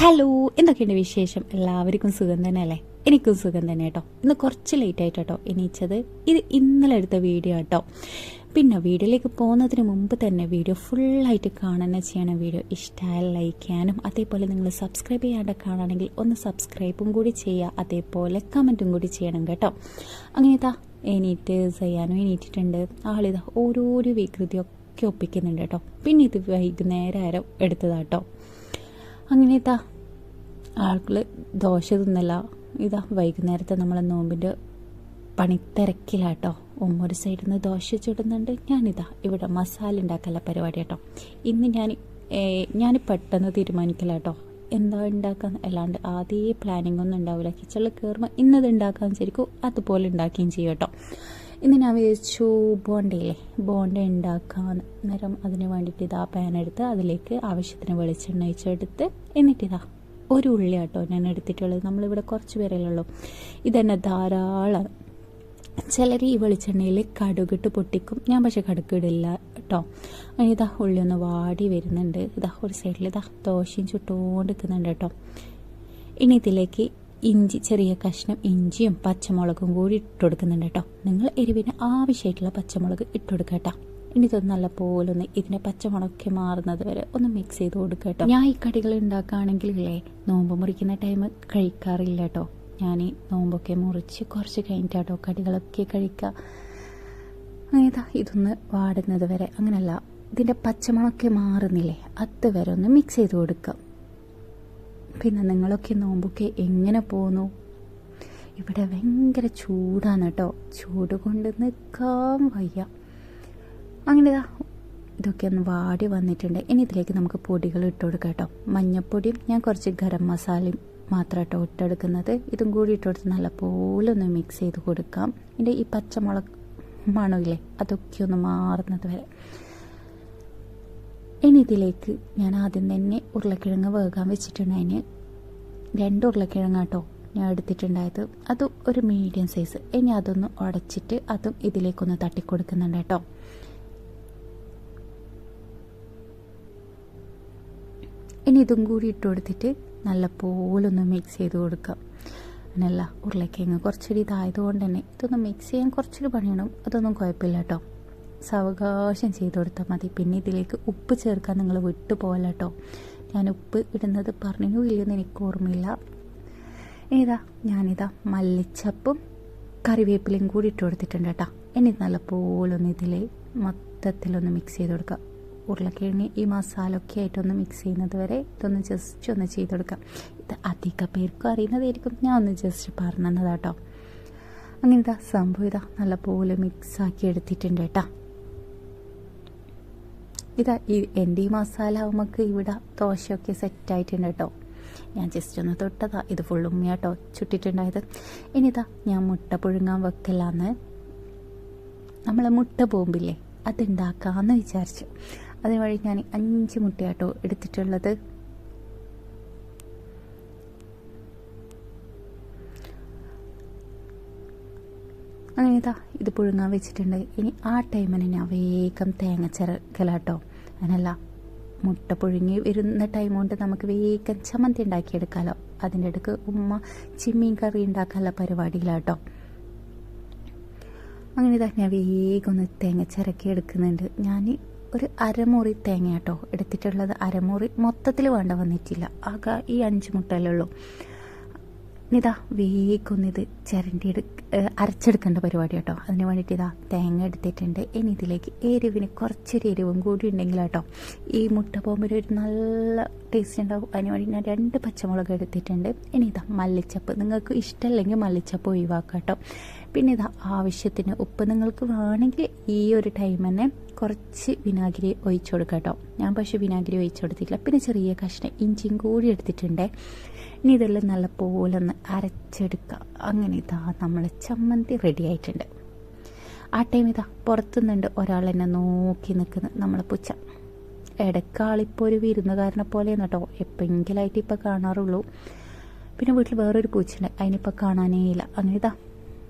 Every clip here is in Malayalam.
ഹലോ, എന്തൊക്കെയുണ്ട് വിശേഷം? എല്ലാവർക്കും സുഖം തന്നെ അല്ലേ? എനിക്കും സുഖം തന്നെ കേട്ടോ. ഇന്ന് കുറച്ച് ലേറ്റ് ആയിട്ടോ എണീച്ചത്. ഇത് ഇന്നലെ എടുത്ത വീഡിയോ കേട്ടോ. പിന്നെ വീഡിയോയിലേക്ക് പോകുന്നതിന് മുമ്പ് തന്നെ വീഡിയോ ഫുള്ളായിട്ട് കാണുന്ന ചെയ്യണം. വീഡിയോ ഇഷ്ടമായി ലൈക്ക് ചെയ്യാനും, അതേപോലെ നിങ്ങൾ സബ്സ്ക്രൈബ് ചെയ്യാണ്ട് കാണുകയാണെങ്കിൽ ഒന്ന് സബ്സ്ക്രൈബും കൂടി ചെയ്യുക, അതേപോലെ കമൻറ്റും കൂടി ചെയ്യണം കേട്ടോ. അങ്ങനെ ഇതാ എണീറ്റ് ചെയ്യാനും എണീറ്റിട്ടുണ്ട്. ആളിതാ ഓരോരോ വികൃതിയൊക്കെ ഒപ്പിക്കുന്നുണ്ട് കേട്ടോ. പിന്നെ ഇത് വൈകുന്നേരം എടുത്തതാട്ടോ. അങ്ങനെ ഇതാ ആളുകൾ ദോശ തിന്നല്ല. ഇതാ വൈകുന്നേരത്തെ നമ്മളെ നോമ്പിൻ്റെ പണിത്തിരക്കിലാട്ടോ. ഒരു സൈഡിൽ നിന്ന് ദോശ ചുടുന്നുണ്ട്, ഞാനിതാ ഇവിടെ മസാല ഉണ്ടാക്കാനുള്ള പരിപാടി കേട്ടോ. ഇന്ന് ഞാൻ പെട്ടെന്ന് തീരുമാനിക്കലാട്ടോ എന്താ ഉണ്ടാക്കാൻ, അല്ലാണ്ട് ആദ്യമേ പ്ലാനിങ് ഒന്നും ഉണ്ടാവില്ല. കിച്ചണിൽ കയറുമ്പോൾ ഇന്നത് ഉണ്ടാക്കാൻ ശരിക്കും അതുപോലെ ഉണ്ടാക്കുകയും ചെയ്യും കേട്ടോ. ഇന്ന് ഞാൻ വിചാരിച്ചു ബോണ്ടയില്ലേ, ബോണ്ട ഉണ്ടാക്കാൻ നേരം അതിന് വേണ്ടിയിട്ട് ഇതാ പാൻ എടുത്ത് അതിലേക്ക് ആവശ്യത്തിന് വെളിച്ചെണ്ണ ഒഴിച്ചെടുത്ത് എന്നിട്ടിതാ ഒരു ഉള്ളി കേട്ടോ ഞാൻ എടുത്തിട്ടുള്ളത്. നമ്മളിവിടെ കുറച്ച് പേരല്ലേ ഉള്ളൂ. ഇതന്നെ ധാരാളം. ചിലർ ഈ വെളിച്ചെണ്ണയിൽ കടുകിട്ട് പൊട്ടിക്കും, ഞാൻ പക്ഷേ കടുകിടില്ല കേട്ടോ. ഇതാ ഉള്ളി ഒന്ന് വാടി വരുന്നുണ്ട്. ഇതാ ഒരു സൈഡിൽ ഇതാ ദോശയും ചുട്ടുകൊണ്ട് നിൽക്കുന്നുണ്ട് കേട്ടോ. ഇനി ഇതിലേക്ക് ഇഞ്ചി, ചെറിയ കഷ്ണം ഇഞ്ചിയും പച്ചമുളകും കൂടി ഇട്ട് കൊടുക്കുന്നുണ്ട് കേട്ടോ. നിങ്ങൾ എരിവിന് ആവശ്യമായിട്ടുള്ള പച്ചമുളക് ഇട്ട് കൊടുക്കുക കേട്ടോ. ഇനി ഇത് നല്ല പോലെ ഒന്ന് ഇതിനെ പച്ചമുളകൊക്കെ മാറുന്നത് വരെ ഒന്ന് മിക്സ് ചെയ്ത് കൊടുക്കുക കേട്ടോ. ഞാൻ ഈ കടികൾ ഉണ്ടാക്കുകയാണെങ്കിൽ ഇല്ലേ, നോമ്പ് മുറിക്കുന്ന ടൈം കഴിക്കാറില്ല കേട്ടോ. ഞാൻ ഈ നോമ്പൊക്കെ മുറിച്ച് കുറച്ച് കഴിഞ്ഞിട്ടാട്ടോ കടികളൊക്കെ കഴിക്കുക. അങ്ങനെ ഇതൊന്ന് വാടുന്നത് വരെ, അങ്ങനല്ല ഇതിൻ്റെ പച്ചമുളകൊക്കെ മാറുന്നില്ലേ അതുവരെ ഒന്ന് മിക്സ് ചെയ്ത് കൊടുക്കുക. പിന്നെ നിങ്ങളൊക്കെ നോമ്പൊക്കെ എങ്ങനെ പോകുന്നു? ഇവിടെ ഭയങ്കര ചൂടാണ് കേട്ടോ. ചൂട് കൊണ്ട് നിൽക്കാൻ വയ്യ. അങ്ങനെ ഇതൊക്കെ ഒന്ന് വാടി വന്നിട്ടുണ്ട്. ഇനി ഇതിലേക്ക് നമുക്ക് പൊടികൾ ഇട്ട് കൊടുക്കാം കേട്ടോ. മഞ്ഞൾപ്പൊടിയും ഞാൻ കുറച്ച് ഗരം മസാലയും മാത്രം കേട്ടോ ഇട്ടെടുക്കുന്നത്. ഇതും കൂടി ഇട്ടെടുത്ത് നല്ലപോലെ ഒന്ന് മിക്സ് ചെയ്ത് കൊടുക്കാം. ഇതിൻ്റെ ഈ പച്ചമുളക് മണമില്ലേ അതൊക്കെ ഒന്ന് മാറുന്നത് വരെ. ഇനി ഇതിലേക്ക് ഞാൻ ആദ്യം തന്നെ ഉരുളക്കിഴങ്ങ് വേകാൻ വെച്ചിട്ടുണ്ട്. അതിന് 2 ഉരുളക്കിഴങ്ങ് കേട്ടോ ഞാൻ എടുത്തിട്ടുണ്ടായത്. അത് ഒരു മീഡിയം സൈസ്. ഇനി അതൊന്ന് ഉടച്ചിട്ട് അതും ഇതിലേക്കൊന്ന് തട്ടിക്കൊടുക്കുന്നുണ്ട് കേട്ടോ. ഇനി ഇതും കൂടി ഇട്ട് കൊടുത്തിട്ട് നല്ല പോലൊന്ന് മിക്സ് ചെയ്ത് കൊടുക്കാം. അങ്ങനെയല്ല, ഉരുളക്കിഴങ്ങ് കുറച്ചൊരു ഇതായതുകൊണ്ട് തന്നെ ഇതൊന്ന് മിക്സ് ചെയ്യാൻ കുറച്ചൊരു പണിയണം. അതൊന്നും കുഴപ്പമില്ല കേട്ടോ, സാവകാശം ചെയ്ത് കൊടുത്താൽ മതി. പിന്നെ ഇതിലേക്ക് ഉപ്പ് ചേർക്കാൻ നിങ്ങൾ വിട്ടു പോകല കേട്ടോ. ഞാൻ ഉപ്പ് ഇടുന്നത് പറഞ്ഞു ഇല്ലെന്ന് എനിക്ക് ഓർമ്മയില്ല. ഞാനിതാ മല്ലിച്ചപ്പും കറിവേപ്പിലയും കൂടി ഇട്ട് കൊടുത്തിട്ടുണ്ട് കേട്ടോ. ഇനി നല്ല പോലൊന്ന് ഇതിൽ മൊത്തത്തിലൊന്ന് മിക്സ് ചെയ്ത് കൊടുക്കുക. ഉരുളക്കിഴങ്ങ് ഈ മസാല ഒക്കെ ആയിട്ടൊന്ന് മിക്സ് ചെയ്യുന്നത് വരെ ഇതൊന്ന് ജസ്റ്റ് ഒന്ന് ചെയ്ത് കൊടുക്കാം. ഇത് അധിക പേർക്കും അറിയുന്നതായിരിക്കും, ഞാൻ ഒന്ന് ജസ്റ്റ് പറഞ്ഞു തന്നതാട്ടോ. അങ്ങനെ സംഭവം നല്ല പോലെ മിക്സാക്കി എടുത്തിട്ടുണ്ട് കേട്ടോ. എൻ്റെ ഈ മസാല നമുക്ക് ഇവിടെ ദോശയൊക്കെ സെറ്റായിട്ടുണ്ട് കേട്ടോ. ഞാൻ ജസ്റ്റ് ഒന്ന് തൊട്ടതാ. ഇത് ഫുൾ ഉമ്മയാട്ടോ ചുട്ടിട്ടുണ്ടായത്. ഇനിതാ ഞാൻ മുട്ട പുഴുങ്ങാൻ വെക്കലാന്ന്, നമ്മളെ മുട്ട ബോംബില്ലേ അതുണ്ടാക്കാമെന്ന് വിചാരിച്ചു. അതിന് വഴി ഞാൻ 5 മുട്ടയാട്ടോ എടുത്തിട്ടുള്ളത്. അങ്ങനെ ഇത് പുഴുങ്ങാൻ വെച്ചിട്ടുണ്ട്. ഇനി ആ ടൈമിന് ഞാൻ വേഗം തേങ്ങ ചേർക്കലാട്ടോ. അങ്ങനല്ല, മുട്ട പുഴുങ്ങി വരുന്ന ടൈം കൊണ്ട് നമുക്ക് വേഗം ചമ്മന്തി ഉണ്ടാക്കിയെടുക്കാമല്ലോ. അതിൻ്റെ ഇടയ്ക്ക് ഉമ്മ ചിമ്മീൻ കറി ഉണ്ടാക്കാനുള്ള പരിപാടിയിലാട്ടോ. അങ്ങനെ ഞാൻ വേഗം ഒന്ന് തേങ്ങ ചിരക്കി എടുക്കുന്നുണ്ട്. ഞാൻ ഒരു അരമുറി തേങ്ങ കേട്ടോ എടുത്തിട്ടുള്ളത്. അരമുറി മൊത്തത്തിൽ വേണ്ട വന്നിട്ടില്ല, ആകെ ഈ 5 മുട്ടയിലുള്ളൂ. വേഗം ഒന്ന് ഇത് അരച്ചെടുക്കേണ്ട പരിപാടി കേട്ടോ. അതിന് വേണ്ടിയിട്ട് തേങ്ങ എടുത്തിട്ടുണ്ട്. ഇനി ഇതിലേക്ക് എരിവിന് കുറച്ചൊരു എരിവും കൂടി ഉണ്ടെങ്കിൽ കേട്ടോ ഈ മുട്ട പോകുമ്പോൾ ഒരു നല്ല ടേസ്റ്റ് ഉണ്ടാവും. അതിന് വേണ്ടി ഞാൻ 2 പച്ചമുളക് എടുത്തിട്ടുണ്ട്. ഇനി മല്ലിച്ചപ്പ്, നിങ്ങൾക്ക് ഇഷ്ടമല്ലെങ്കിൽ മല്ലിച്ചപ്പ് ഒഴിവാക്കുക കേട്ടോ. പിന്നെ ആവശ്യത്തിന് ഉപ്പ്. നിങ്ങൾക്ക് വേണമെങ്കിൽ ഈ ഒരു ടൈം തന്നെ കുറച്ച് വിനാഗിരി ഒഴിച്ചു കൊടുക്കുക കേട്ടോ. ഞാൻ പക്ഷേ വിനാഗിരി ഒഴിച്ചു കൊടുത്തിട്ടില്ല. പിന്നെ ചെറിയ കഷ്ണം ഇഞ്ചിയും കൂടി എടുത്തിട്ടുണ്ട്. ഇനി ഇതെല്ലാം നല്ല പോലെ ഒന്ന് അരച്ചെടുക്കുക. അങ്ങനെ നമ്മളെ ചമ്മന്തി റെഡി ആയിട്ടുണ്ട്. ആ ടൈം പുറത്തുനിന്നുണ്ട് ഒരാൾ എന്നെ നോക്കി നിൽക്കുന്നത്, നമ്മളെ പൂച്ച. ഇടയ്ക്കാളിപ്പോൾ ഒരു വിരുന്നുകാരനെ പോലെയാണ് കേട്ടോ, എപ്പോഴെങ്കിലായിട്ട് ഇപ്പോൾ കാണാറുള്ളൂ. പിന്നെ വീട്ടിൽ വേറൊരു പൂച്ചയുണ്ട്, അതിനിപ്പോൾ കാണാനേ ഇല്ല. അങ്ങനെ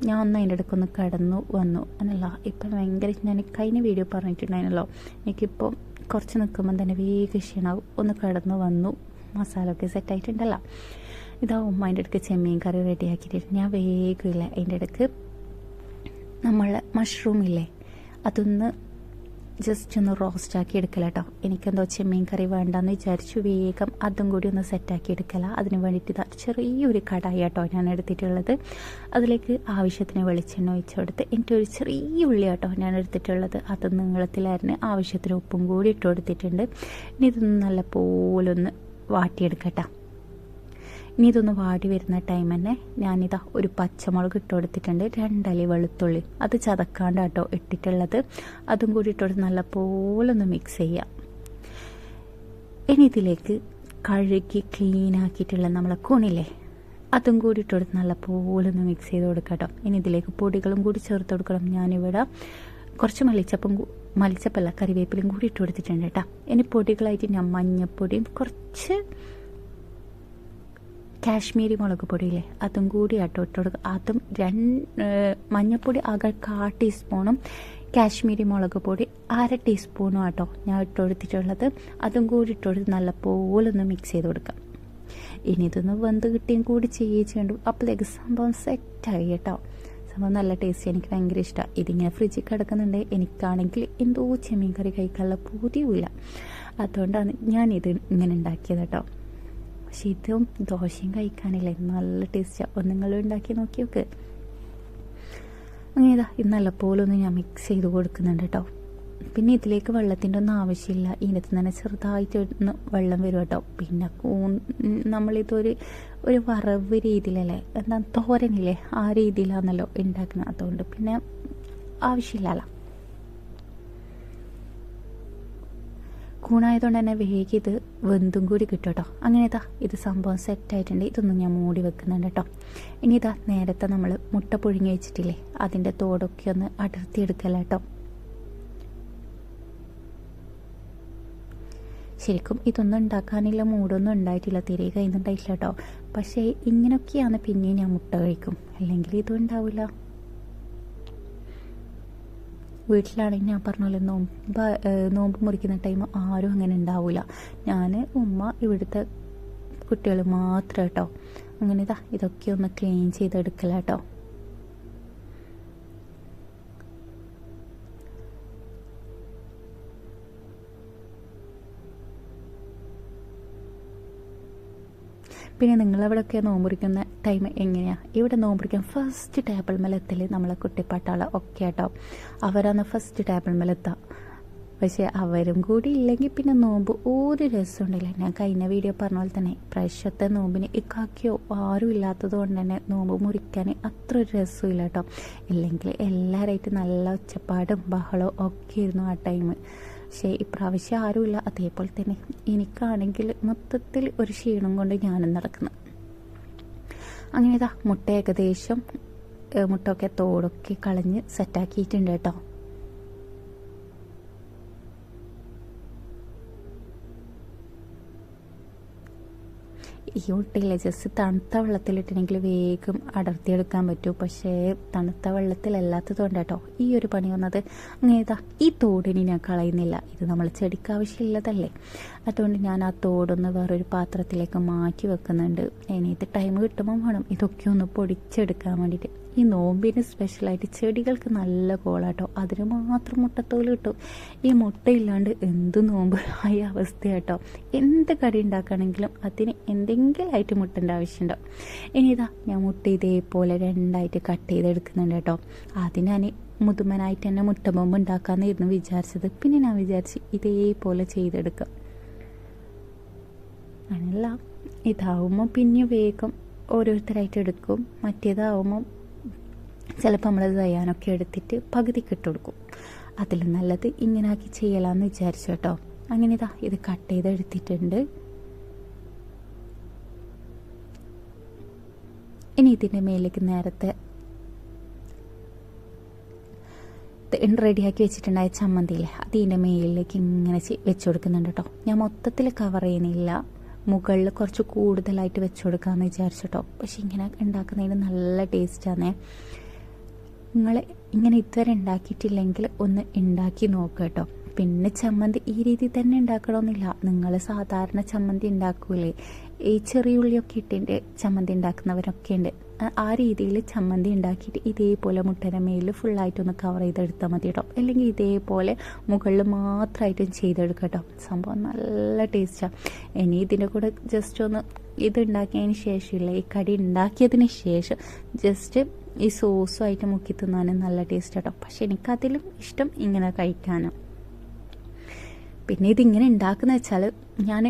ഞാൻ ഒന്ന് അതിൻ്റെ ഇടയ്ക്കൊന്ന് കടന്നു വന്നു. എന്നല്ല ഇപ്പം ഭയങ്കര, ഞാൻ കഴിഞ്ഞ വീഡിയോ പറഞ്ഞിട്ടുണ്ടായിരുന്നല്ലോ, എനിക്കിപ്പോൾ കുറച്ച് നിൽക്കുമ്പം തന്നെ വേഗം ക്ഷീണാവും. ഒന്ന് കടന്നു വന്നു. മസാല ഒക്കെ സെറ്റായിട്ടുണ്ടല്ലോ. ഇതാ ഉമ്മ അതിൻ്റെ ഇടയ്ക്ക് ചെമ്മീൻ കറി റെഡിയാക്കിയിട്ട് ഞാൻ വേഗമില്ല അതിൻ്റെ ഇടയ്ക്ക് നമ്മൾ മഷ്റൂം ഇല്ലേ അതൊന്ന് ജസ്റ്റ് ഒന്ന് റോസ്റ്റാക്കി എടുക്കല കേട്ടോ. എനിക്കെന്തോ ചെമ്മീൻ കറി വേണ്ടെന്ന് വിചാരിച്ചു വേഗം അതും കൂടി ഒന്ന് സെറ്റാക്കി എടുക്കല. അതിന് വേണ്ടിയിട്ട് ചെറിയൊരു കടായി കേട്ടോ ഞാൻ എടുത്തിട്ടുള്ളത്. അതിലേക്ക് ആവശ്യത്തിന് വെളിച്ചെണ്ണ ഒഴിച്ചു കൊടുത്ത് എനിക്കൊരു ചെറിയ ഉള്ളി കേട്ടോ ഞാൻ എടുത്തിട്ടുള്ളത്. അത് നീളത്തിലായിരുന്നു. ആവശ്യത്തിന് ഉപ്പും കൂടി ഇട്ട് കൊടുത്തിട്ടുണ്ട്. ഇനി ഇതൊന്ന് നല്ലപോലൊന്ന് വാട്ടിയെടുക്കട്ടോ. ഇനി ഇതൊന്ന് വാടി വരുന്ന ടൈം തന്നെ ഞാനിതാ ഒരു പച്ചമുളക് ഇട്ട് കൊടുത്തിട്ടുണ്ട്. 2 അല്ലി വെളുത്തുള്ളി അത് ചതക്കാണ്ട് കേട്ടോ ഇട്ടിട്ടുള്ളത്. അതും കൂടി ഇട്ടോട് നല്ലപോലെ ഒന്ന് മിക്സ് ചെയ്യാം. ഇനി ഇതിലേക്ക് കഴുകി ക്ലീൻ ആക്കിയിട്ടുള്ള നമ്മളെ കൂണില്ലേ അതും കൂടി ഇട്ടോടുത്ത് നല്ലപോലെ ഒന്ന് മിക്സ് ചെയ്ത് കൊടുക്കാം കേട്ടോ. ഇനി ഇതിലേക്ക് പൊടികളും കൂടി ചേർത്ത് കൊടുക്കണം. ഞാനിവിടെ കുറച്ച് മല്ലിച്ചപ്പല്ല കറിവേപ്പിലും കൂടി ഇട്ട് കൊടുത്തിട്ടുണ്ട് കേട്ടോ. ഇനി പൊടികളായിട്ട് ഞാൻ മഞ്ഞൾപ്പൊടിയും കുറച്ച് കാശ്മീരി മുളക് പൊടിയില്ലേ അതും കൂടി ഇട്ട് കൊടുക്കുക. അതും മഞ്ഞൾപ്പൊടി ആകെ 1/4 ടീസ്പൂണും കാശ്മീരി മുളക് പൊടി 1/2 ടീസ്പൂണും ആട്ടോ ഞാൻ ഇട്ട് കൊടുത്തിട്ടുള്ളത്. അതും കൂടി ഇട്ട് കൊടുത്ത് നല്ലപോലെ ഒന്ന് മിക്സ് ചെയ്ത് കൊടുക്കാം. ഇനി ഇതൊന്ന് വെന്ത് കിട്ടിയും കൂടി ചെയ്യേണ്ടു. അപ്പോഴത്തേക്ക് സംഭവം സെറ്റായി കേട്ടോ. സംഭവം നല്ല ടേസ്റ്റ്, എനിക്ക് ഭയങ്കര ഇഷ്ടമാണ്. ഇതിങ്ങനെ ഫ്രിഡ്ജിൽ കിടക്കുന്നുണ്ട്. എനിക്കാണെങ്കിൽ എന്തോ ചെമ്മീൻ കറി കഴിക്കാനുള്ള പൂതിയുമില്ല. അതുകൊണ്ടാണ് ഞാനിത് ഇങ്ങനെ ഉണ്ടാക്കിയത് കേട്ടോ. പക്ഷെ ഇതും ദോശയും കഴിക്കാനില്ലേ നല്ല ടേസ്റ്റാണ്. നിങ്ങൾ ഉണ്ടാക്കി നോക്കി നോക്ക്. അങ്ങനെ ഇതാ ഇത് നല്ലപോലെ ഒന്ന് ഞാൻ മിക്സ് ചെയ്ത് കൊടുക്കുന്നുണ്ട് കേട്ടോ. പിന്നെ ഇതിലേക്ക് വെള്ളത്തിൻ്റെ ഒന്നും ആവശ്യമില്ല. ഇതിനകത്ത് തന്നെ ചെറുതായിട്ട് ഒന്ന് വെള്ളം വരും കേട്ടോ. പിന്നെ നമ്മളിതൊരു വറവ് രീതിയിലല്ലേ എന്താ തോരനില്ലേ ആ രീതിയിലാണല്ലോ ഉണ്ടാക്കുന്നത്. അതുകൊണ്ട് പിന്നെ ആവശ്യമില്ലല്ലോ. കൂണായതുകൊണ്ട് തന്നെ വേഗം ഇത് വെന്തും കൂടി കിട്ടും കേട്ടോ. അങ്ങനെ ഇതാ ഇത് സംഭവം സെറ്റായിട്ടുണ്ട്. ഇതൊന്നും ഞാൻ മൂടി വെക്കുന്നുണ്ട് കേട്ടോ. ഇനി ഇതാ നേരത്തെ നമ്മൾ മുട്ട പുഴുങ്ങി വെച്ചിട്ടില്ലേ അതിൻ്റെ തോടൊക്കെ ഒന്ന് അടർത്തിയെടുക്കല കേട്ടോ. ശരിക്കും ഇതൊന്നും ഉണ്ടാക്കാനുള്ള മൂടൊന്നും ഉണ്ടായിട്ടില്ല, തിരികെ കഴിയുന്നുണ്ടായിട്ടില്ല കേട്ടോ. പക്ഷേ ഇങ്ങനെയൊക്കെയാണ് പിന്നെയും ഞാൻ മുട്ട കഴിക്കും, അല്ലെങ്കിൽ ഇതും ഉണ്ടാവില്ല. വീട്ടിലാണെങ്കിൽ ഞാൻ പറഞ്ഞ പോലെ നോമ്പ് മുറിക്കുന്ന ടൈം ആരും അങ്ങനെ ഉണ്ടാവില്ല. ഞാൻ ഉമ്മ ഇവിടുത്തെ കുട്ടികൾ മാത്രം കേട്ടോ. അങ്ങനെ ഇതൊക്കെ ഒന്ന് ക്ലീൻ ചെയ്തെടുക്കല കേട്ടോ. പിന്നെ നിങ്ങളവിടെയൊക്കെ നോമ്പുറിക്കുന്ന ടൈം എങ്ങനെയാണ്? ഇവിടെ നോമ്പുറിക്കാൻ ഫസ്റ്റ് ടേബിൾ മേലെത്തൽ നമ്മളെ കുട്ടിപ്പാട്ടാളെ ഒക്കെ കേട്ടോ. അവരാണ് ഫസ്റ്റ് ടേബിൾ മേലെത്താം. പക്ഷേ അവരും കൂടി ഇല്ലെങ്കിൽ പിന്നെ നോമ്പ് ഒരു രസം ഉണ്ടല്ല. ഞാൻ കഴിഞ്ഞ വീഡിയോ പറഞ്ഞ പോലെ തന്നെ പ്രാവശ്യത്തെ നോമ്പിന് ഇക്കാക്കിയോ ആരും ഇല്ലാത്തത് കൊണ്ട് തന്നെ നോമ്പ് മുറിക്കാൻ അത്ര ഒരു രസമില്ല കേട്ടോ. ഇല്ലെങ്കിൽ എല്ലാവരായിട്ട് നല്ല ഒച്ചപ്പാടും ബഹളവും ഒക്കെ ആയിരുന്നു ആ ടൈം. പക്ഷേ ഇപ്രാവശ്യം ആരുമില്ല. അതേപോലെ തന്നെ എനിക്കാണെങ്കിൽ മൊത്തത്തിൽ ഒരു ക്ഷീണം കൊണ്ട് ഞാനും നടക്കുന്നു. അങ്ങനെ മുട്ട ഏകദേശം മുട്ടയൊക്കെ തോടൊക്കെ കളഞ്ഞ് സെറ്റാക്കിയിട്ടുണ്ട് കേട്ടോ. ഈ മുട്ടയില്ലേ ജസ്റ്റ് തണുത്ത വെള്ളത്തിലിട്ടിട്ടുണ്ടെങ്കിൽ വേഗം അടർത്തിയെടുക്കാൻ പറ്റും. പക്ഷേ തണുത്ത വെള്ളത്തിലല്ലാത്തത് കൊണ്ട് കേട്ടോ ഈ ഒരു പണി വന്നത്. അങ്ങനെ ഈ തോടിനി ഞാൻ കളയുന്നില്ല. ഇത് നമ്മൾ ചെടിക്ക് ആവശ്യമുള്ളതല്ലേ. അതുകൊണ്ട് ഞാൻ ആ തോടൊന്ന് വേറൊരു പാത്രത്തിലേക്ക് മാറ്റി വെക്കുന്നുണ്ട്. ഇനി ഇത് ടൈം കിട്ടുമ്പോൾ വേണം ഇതൊക്കെ ഒന്ന് പൊടിച്ചെടുക്കാൻ വേണ്ടിയിട്ട്. ഈ നോമ്പിന് സ്പെഷ്യലായിട്ട് ചെടികൾക്ക് നല്ല കോളാട്ടോ. അതിന് മാത്രം മുട്ടത്തോല് കിട്ടും. ഈ മുട്ടയില്ലാണ്ട് എന്ത് നോമ്പ് ആയ അവസ്ഥ കേട്ടോ. എന്ത് കറി ഉണ്ടാക്കുകയാണെങ്കിലും അതിന് എന്തെങ്കിലുമായിട്ട് മുട്ടൻ്റെ ആവശ്യമുണ്ടാവും. ഇനി ഞാൻ മുട്ട ഇതേപോലെ 2ആയിട്ട് കട്ട് ചെയ്തെടുക്കുന്നുണ്ട് കേട്ടോ. ആദ്യം ഞാൻ മുതുമനായിട്ട് തന്നെ മുട്ട ബോംബ് ഉണ്ടാക്കാമെന്നായിരുന്നു വിചാരിച്ചത്. പിന്നെ ഞാൻ വിചാരിച്ച് ഇതേപോലെ ചെയ്തെടുക്കാം. അങ്ങനല്ല, ഇതാവുമ്പോൾ പിന്നെ വേഗം ഓരോരുത്തരായിട്ട് എടുക്കും. മറ്റേതാവുമ്പോൾ ചിലപ്പോൾ നമ്മളത് ചെയ്യാനൊക്കെ എടുത്തിട്ട് പകുതിക്ക് ഇട്ട് കൊടുക്കും. അതിൽ നല്ലത് ഇങ്ങനെ ആക്കി ചെയ്യലാമെന്ന് വിചാരിച്ചു കേട്ടോ. അങ്ങനെ ഇത് കട്ട് ചെയ്തെടുത്തിട്ടുണ്ട്. ഇനി ഇതിൻ്റെ മേലേക്ക് നേരത്തെ റെഡിയാക്കി വെച്ചിട്ടുണ്ടായ ചമ്മന്തിയില്ലേ അത് ഇതിൻ്റെ മേലിലേക്ക് ഇങ്ങനെ വെച്ച് കൊടുക്കുന്നുണ്ട് കേട്ടോ. ഞാൻ മൊത്തത്തിൽ കവർ ചെയ്യുന്നില്ല, മുകളിൽ കുറച്ച് കൂടുതലായിട്ട് വെച്ച് കൊടുക്കാമെന്ന് വിചാരിച്ചിട്ടോ. പക്ഷെ ഇങ്ങനെ ഉണ്ടാക്കുന്നതിന് നല്ല ടേസ്റ്റാണ്. നിങ്ങൾ ഇങ്ങനെ ഇതുവരെ ഉണ്ടാക്കിയിട്ടില്ലെങ്കിൽ ഒന്ന് ഉണ്ടാക്കി നോക്കുക കേട്ടോ. പിന്നെ ചമ്മന്തി ഈ രീതിയിൽ തന്നെ ഉണ്ടാക്കണമെന്നില്ല. നിങ്ങൾ സാധാരണ ചമ്മന്തി ഉണ്ടാക്കൂലേ, ഈ ചെറിയ ഉള്ളിയൊക്കെ ഇട്ടിട്ട് ചമ്മന്തി ഉണ്ടാക്കുന്നവരൊക്കെ ഉണ്ട്. ആ രീതിയിൽ ചമ്മന്തി ഉണ്ടാക്കിയിട്ട് ഇതേപോലെ മുട്ടയുടെ മേലിൽ ഫുള്ളായിട്ടൊന്ന് കവർ ചെയ്തെടുത്താൽ മതി കേട്ടോ. അല്ലെങ്കിൽ ഇതേപോലെ മുകളിൽ മാത്രമായിട്ടും ചെയ്തെടുക്കാം കേട്ടോ. സംഭവം നല്ല ടേസ്റ്റാണ്. ഇനി ഇതിൻ്റെ കൂടെ ജസ്റ്റ് ഒന്ന് ഇത് ഉണ്ടാക്കിയതിന് ശേഷമില്ല, ഈ കടി ഉണ്ടാക്കിയതിന് ശേഷം ജസ്റ്റ് ഈ സോസുമായിട്ട് മുക്കി തിന്നാനും നല്ല ടേസ്റ്റ് കേട്ടോ. പക്ഷെ എനിക്കതിലും ഇഷ്ടം ഇങ്ങനെ കഴിക്കാനും. പിന്നെ ഇതിങ്ങനെ ഉണ്ടാക്കുന്ന വെച്ചാൽ ഞാൻ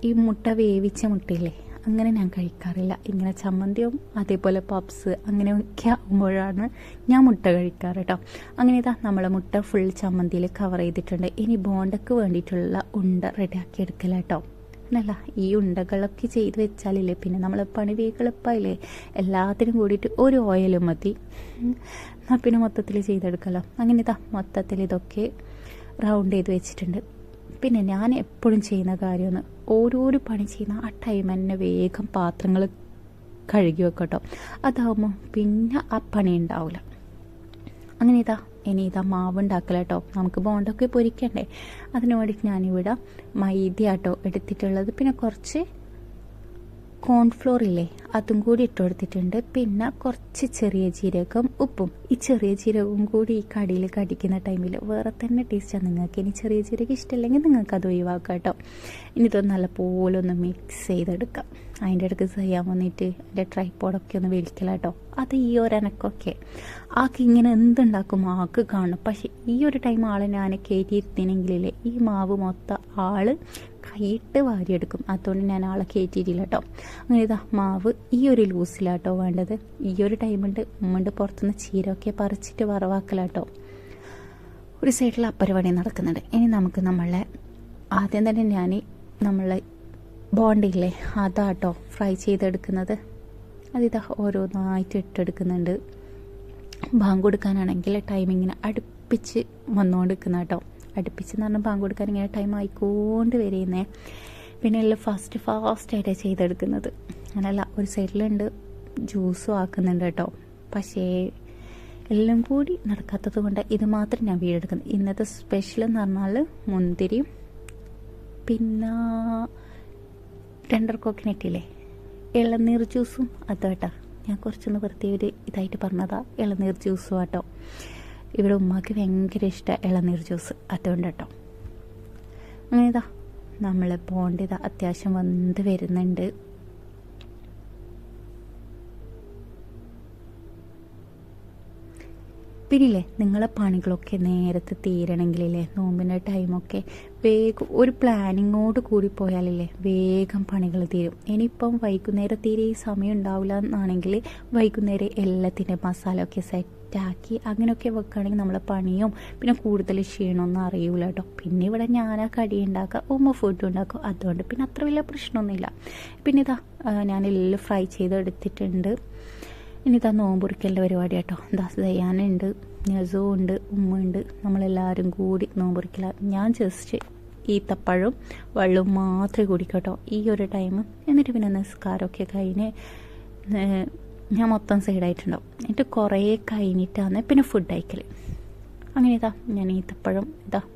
ഈ മുട്ട വേവിച്ച മുട്ടയില്ലേ, അങ്ങനെ ഞാൻ കഴിക്കാറില്ല. ഇങ്ങനെ ചമ്മന്തിയും അതേപോലെ പപ്സ് അങ്ങനെയൊക്കെ ആകുമ്പോഴാണ് ഞാൻ മുട്ട കഴിക്കാറ് കേട്ടോ. അങ്ങനെ ഇതാ നമ്മളെ മുട്ട ഫുൾ ചമ്മന്തിയിൽ കവർ ചെയ്തിട്ടുണ്ട്. ഇനി ബോണ്ടക്ക് വേണ്ടിയിട്ടുള്ള ഉണ്ട റെഡിയാക്കി എടുക്കല കേട്ടോ. അല്ല, ഈ ഉണ്ടകളൊക്കെ ചെയ്ത് വെച്ചാലില്ലേ പിന്നെ നമ്മൾ പണി വേഗെളുപ്പമില്ലേ. എല്ലാത്തിനും കൂടിയിട്ട് ഒരു ഓയിൽ മതി, പിന്നെ മൊത്തത്തിൽ ചെയ്തെടുക്കലോ. അങ്ങനെ ഇതാ മൊത്തത്തിൽ ഇതൊക്കെ റൗണ്ട് ചെയ്ത് വെച്ചിട്ടുണ്ട്. പിന്നെ ഞാൻ എപ്പോഴും ചെയ്യുന്ന കാര്യമാണ് ഓരോരോ പണി ചെയ്യുന്ന ആ ടൈം തന്നെ വേഗം പാത്രങ്ങൾ കഴുകി വെക്കട്ടോ. അതാവുമ്പോൾ പിന്നെ ആ പണി ഉണ്ടാവില്ല. അങ്ങനെ ഇനി മാവ് ഉണ്ടാക്കല കേട്ടോ. നമുക്ക് ബോണ്ടൊക്കെ പൊരിക്കണ്ടേ, അതിന് വേണ്ടിയിട്ട് ഞാനിവിടെ മൈദയാട്ടോ എടുത്തിട്ടുള്ളത്. പിന്നെ കുറച്ച് കോൺഫ്ലോർ ഇല്ലേ, അതും കൂടി ഇട്ട് കൊടുത്തിട്ടുണ്ട്. പിന്നെ കുറച്ച് ചെറിയ ജീരകം, ഉപ്പും. ഈ ചെറിയ ജീരകവും കൂടി ഈ കടിയിൽ കടിക്കുന്ന ടൈമിൽ വേറെ തന്നെ ടേസ്റ്റാണ്. നിങ്ങൾക്ക് ഇനി ചെറിയ ജീരകം ഇഷ്ടമില്ലെങ്കിൽ നിങ്ങൾക്ക് അത് ഒഴിവാക്കാം കേട്ടോ. ഇനി ഇതൊന്ന് നല്ലപോലെ ഒന്ന് മിക്സ് ചെയ്തെടുക്കാം. അതിൻ്റെ ഇടയ്ക്ക് ചെയ്യാൻ വന്നിട്ട് എൻ്റെ ട്രൈപ്പോഡൊക്കെ ഒന്ന് വലിക്കല കേട്ടോ. അത് ഈ ഒരനക്കൊക്കെ ആൾക്ക് ഇങ്ങനെ എന്തുണ്ടാക്കും ആൾക്ക് കാണും. പക്ഷേ ഈ ഒരു ടൈം ആളെ ഞാൻ കയറ്റിയിരുത്തിനെങ്കിലേ ഈ മാവ് മൊത്തം ആള് കൈയിട്ട് വാരിയെടുക്കും. അതുകൊണ്ട് ഞാൻ ആളെ കയറ്റിയിട്ടില്ല കേട്ടോ. അങ്ങനെ മാവ് ഈ ഒരു ലൂസിലാട്ടോ വേണ്ടത്. ഈ ഒരു ടൈമുണ്ട് ഉമ്മണ്ട് പുറത്തുനിന്ന് ചീരമൊക്കെ പറിച്ചിട്ട് വറവാക്കലാട്ടോ. ഒരു സൈഡിൽ അപ്പരപണി നടക്കുന്നുണ്ട്. ഇനി നമുക്ക് ആദ്യം തന്നെ ഞാൻ നമ്മളെ ബോണ്ടില്ലേ അതാട്ടോ ഫ്രൈ ചെയ്തെടുക്കുന്നത്. ഓരോന്നായിട്ട് ഇട്ടെടുക്കുന്നുണ്ട്. ബാങ്ക് കൊടുക്കാനാണെങ്കിൽ ടൈമിങ്ങനെ അടുപ്പിച്ച് വന്നുകൊണ്ടിരിക്കുന്ന കേട്ടോ. അടുപ്പിച്ചെന്ന് പറഞ്ഞാൽ ബാങ്ക് കൊടുക്കാൻ ഇങ്ങനെ ടൈം ആയിക്കൊണ്ട് വരുന്നേ. പിന്നെ എല്ലാം ഫാസ്റ്റായിട്ടാണ് ചെയ്തെടുക്കുന്നത്. അങ്ങനല്ല, ഒരു സൈഡിലുണ്ട് ജ്യൂസും ആക്കുന്നുണ്ട് കേട്ടോ. പക്ഷേ എല്ലാം കൂടി നടക്കാത്തത് കൊണ്ട് ഇത് മാത്രം ഞാൻ വീടെടുക്കുന്നത്. ഇന്നത്തെ സ്പെഷ്യൽ എന്ന് പറഞ്ഞാൽ മുന്തിരിയും പിന്നെ ടെൻഡർ കോക്കനട്ട് ഇല്ലേ, ഇളനീർ ജ്യൂസും കേട്ടോ. ഞാൻ കുറച്ചൊന്ന് പ്രത്യേക ഇതായിട്ട് പറഞ്ഞതാ, ഇളനീർ ജ്യൂസും കേട്ടോ. ഇവിടെ ഉമ്മാക്ക് ഭയങ്കര ഇഷ്ടമാണ് ഇളനീർ ജ്യൂസ്, അതുകൊണ്ട് കേട്ടോ. അങ്ങനെ നമ്മൾ ബോണ്ട് അത്യാവശ്യം വന്ന് വരുന്നുണ്ട്. പിന്നില്ലേ നിങ്ങളെ പണികളൊക്കെ നേരത്തെ തീരണമെങ്കിലേ നോമ്പിൻ്റെ ടൈമൊക്കെ വേഗം ഒരു പ്ലാനിങ്ങോട് കൂടി പോയാലല്ലേ വേഗം പണികൾ തീരും. ഇനിയിപ്പം വൈകുന്നേരം തീരെ സമയം ഉണ്ടാവില്ല എന്നാണെങ്കിൽ വൈകുന്നേരം എല്ലാത്തിൻ്റെ മസാല ഒക്കെ സെറ്റാക്കി അങ്ങനെയൊക്കെ വെക്കുകയാണെങ്കിൽ നമ്മളെ പണിയും പിന്നെ കൂടുതൽ ക്ഷീണമൊന്നും അറിയൂല കേട്ടോ. പിന്നെ ഇവിടെ ഞാനാ കടി ഉണ്ടാക്കുക, ഉമ്മ ഫുഡ് ഉണ്ടാക്കും, അതുകൊണ്ട് പിന്നെ അത്ര വലിയ പ്രശ്നമൊന്നുമില്ല. പിന്നെ ഞാനെല്ലാം ഫ്രൈ ചെയ്തെടുത്തിട്ടുണ്ട്. ഇനി നോമ്പുറിക്കലിൻ്റെ പരിപാടി കേട്ടോ. ദയാനുണ്ട്, നസു ഉണ്ട്, ഉമ്മ ഉണ്ട്, നമ്മളെല്ലാവരും കൂടി നോമ്പുറിക്കല. ഞാൻ ജസ്റ്റ് ഈത്തപ്പഴവും വെള്ളവും മാത്രമേ കുടിക്കട്ടോ ഈ ഒരു ടൈം. എന്നിട്ട് പിന്നെ നിസ്കാരമൊക്കെ കഴിഞ്ഞ് ഞാൻ മൊത്തം സൈഡായിട്ടുണ്ടാവും. എന്നിട്ട് കുറേ കഴിഞ്ഞിട്ടാണ് പിന്നെ ഫുഡ് കഴിക്കൽ. അങ്ങനെ ഞാൻ ഈത്തപ്പഴം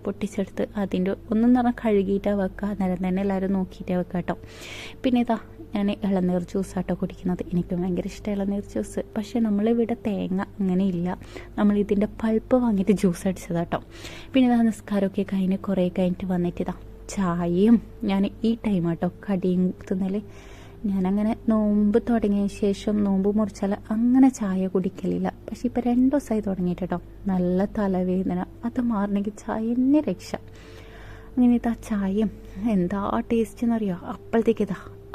പൊട്ടിച്ചെടുത്ത് അതിൻ്റെ ഒന്നും പറഞ്ഞാൽ കഴുകിയിട്ടാണ് വെക്കുക, നേരം തന്നെ എല്ലാവരും നോക്കിയിട്ടേ വെക്കുക കേട്ടോ. പിന്നെ ഞാൻ ഇളനീർ ജ്യൂസാട്ടോ കുടിക്കുന്നത്. എനിക്ക് ഭയങ്കര ഇഷ്ടം ഇളനീർ ജ്യൂസ്. പക്ഷേ നമ്മളിവിടെ തേങ്ങ അങ്ങനെയില്ല, നമ്മളിതിൻ്റെ പൾപ്പ് വാങ്ങിയിട്ട് ജ്യൂസ് അടിച്ചതാട്ടോ. പിന്നെ നിസ്കാരമൊക്കെ കഴിഞ്ഞ് കുറേ കഴിഞ്ഞിട്ട് വന്നിട്ട് ചായയും ഞാൻ ഈ ടൈം കേട്ടോ കടിയും തിന്നൽ. ഞാനങ്ങനെ നോമ്പ് തുടങ്ങിയ ശേഷം നോമ്പ് മുറിച്ചാൽ അങ്ങനെ ചായ കുടിക്കലില്ല. പക്ഷെ ഇപ്പം 2 ദിവസമായി തുടങ്ങിയിട്ട് കേട്ടോ നല്ല തലവേദന, അത് മാറണമെങ്കിൽ ചായ തന്നെ രക്ഷ. അങ്ങനെ ചായയും എന്താ ടേസ്റ്റ് എന്നറിയോ. അപ്പോഴത്തേക്ക്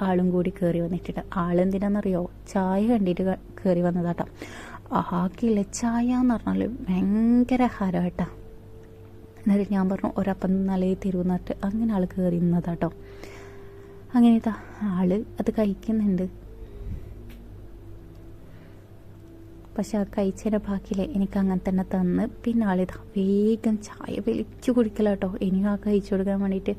ആളും കൂടി കയറി വന്നിട്ടുണ്ട്. ആളെന്തിനാണെന്നറിയോ, ചായ കണ്ടിട്ട് കയറി വന്നതാട്ടോ. ആക്കില്ല ചായ എന്ന് പറഞ്ഞാൽ ഭയങ്കര ഹരം കേട്ടോ. എന്നിട്ട് ഞാൻ പറഞ്ഞു ഒരപ്പം നല്ല തരുമെന്നിട്ട് അങ്ങനെ ആൾ കയറി നിന്നതാട്ടോ. അങ്ങനെ ആള് അത് കഴിക്കുന്നുണ്ട്. പക്ഷെ ആ കഴിച്ചതിൻ്റെ ബാക്കിയില്ലേ എനിക്ക് അങ്ങനെ തന്നെ തന്ന്. പിന്നെ ആളിതാ വേഗം ചായ വലിച്ചു കുടിക്കലാട്ടോ എനിക്ക് ആ കഴിച്ചു കൊടുക്കാൻ വേണ്ടിയിട്ട്.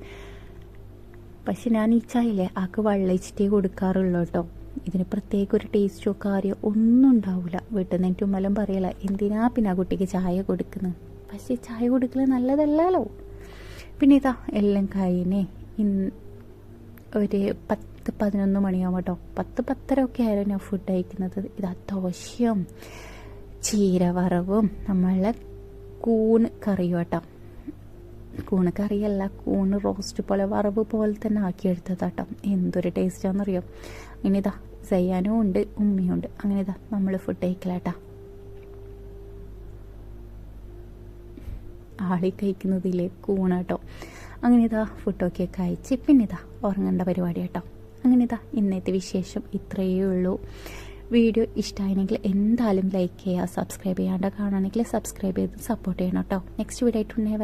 പക്ഷെ ഞാൻ ഈ ചായയില്ലേ ആൾക്ക് വെള്ളയിച്ചിട്ടേ കൊടുക്കാറുള്ളൂ കേട്ടോ. ഇതിന് പ്രത്യേക ഒരു ടേസ്റ്റോ കാര്യമോ ഒന്നും ഉണ്ടാവില്ല. വീട്ടിൽ നിന്ന് എനിക്ക് ഉമ്മലും പറയല എന്തിനാ പിന്നെ ആ കുട്ടിക്ക് ചായ കൊടുക്കുന്നത്. പക്ഷേ ചായ കുടിക്കൽ നല്ലതല്ലല്ലോ. പിന്നെ ഇതാ എല്ലാം കഴിഞ്ഞേ ഒരു 10-11 മണിയാവും കേട്ടോ. 10-10:30 ഒക്കെ ആയിരുന്നു ഞാൻ ഫുഡ് കഴിക്കുന്നത്. ഇതാ ദോശയും ചീര വറവും നമ്മളെ കൂണ് കറിയും കേട്ടോ. കൂണ് കറിയല്ല, കൂണ് റോസ്റ്റ് പോലെ വറവ് പോലെ തന്നെ ആക്കിയെടുത്തതാട്ടോ. എന്തൊരു ടേസ്റ്റാണെന്നറിയാം. അങ്ങനെ ഇതാ സയ്യാനും ഉണ്ട് ഉമ്മയും ഉണ്ട്. അങ്ങനെ ഇതാ നമ്മൾ ഫുഡ് കഴിക്കലാട്ടാ. ആളി കഴിക്കുന്നതില്ലേ കൂണാട്ടോ. അങ്ങനെ ഇതാ ഫുഡൊക്കെ കഴിച്ച് പിന്നെ ഇതാ ഉറങ്ങേണ്ട പരിപാടി കേട്ടോ. അങ്ങനെ ഇതാ ഇന്നത്തെ വിശേഷം ഇത്രയേ ഉള്ളൂ. വീഡിയോ ഇഷ്ടമായെങ്കിൽ എന്തായാലും ലൈക്ക് ചെയ്യുക, സബ്സ്ക്രൈബ് ചെയ്യാണ്ട് കാണുകയാണെങ്കിൽ സബ്സ്ക്രൈബ് ചെയ്ത് സപ്പോർട്ട് ചെയ്യണം കേട്ടോ. നെക്സ്റ്റ് വീഡിയോ ആയിട്ടുണ്ടെങ്കിൽ